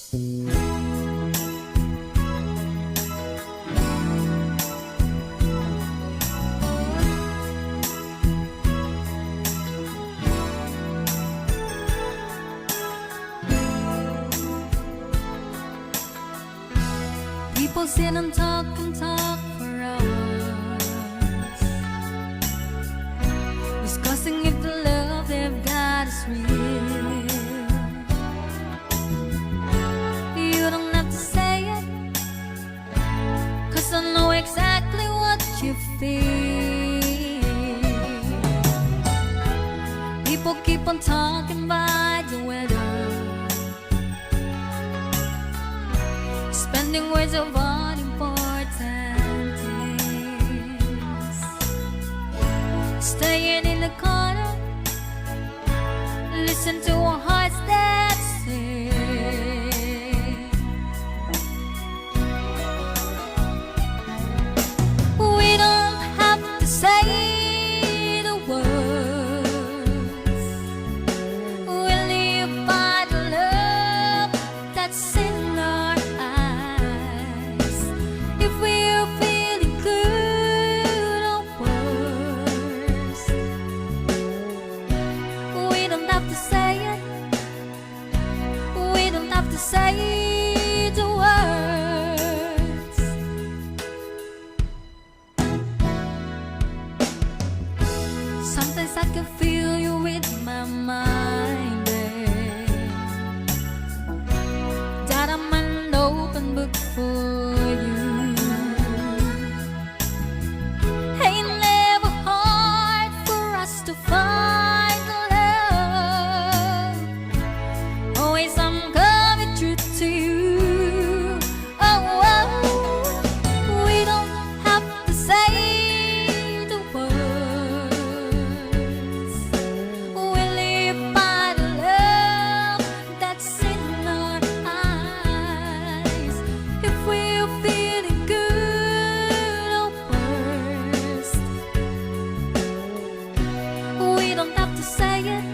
People sit and talk for hours, discussing if the love they've got is real. You don't have to say it, 'cause I know exactly what you feel. People keep on talking by the weather, spending words of unimportant things, staying in the corner, listen to our hearts that sing. We don't have to say the words, we live by the love that's in our eyes. If we're feeling good or worse, we don't have to say it, we don't have to say the words. Sometimes I can feel you with my mind, that I'm an open book for you. Ain't never hard for us to find love. Always I'm coming true to you. Oh, oh. We don't have to say the words, we live by the love that's in our eyes. If we're feeling good or worse, we don't have to say it,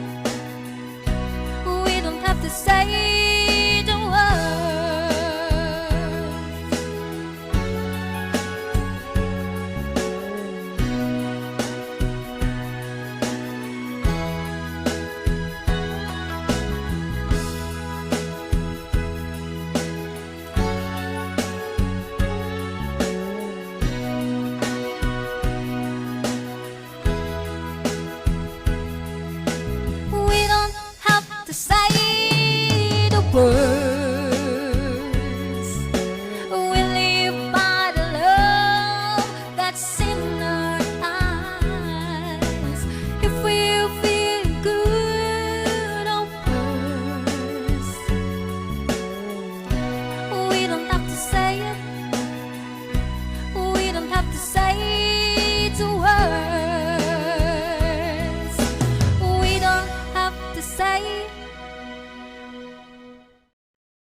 we don't have to say the words. We don't have to say the words.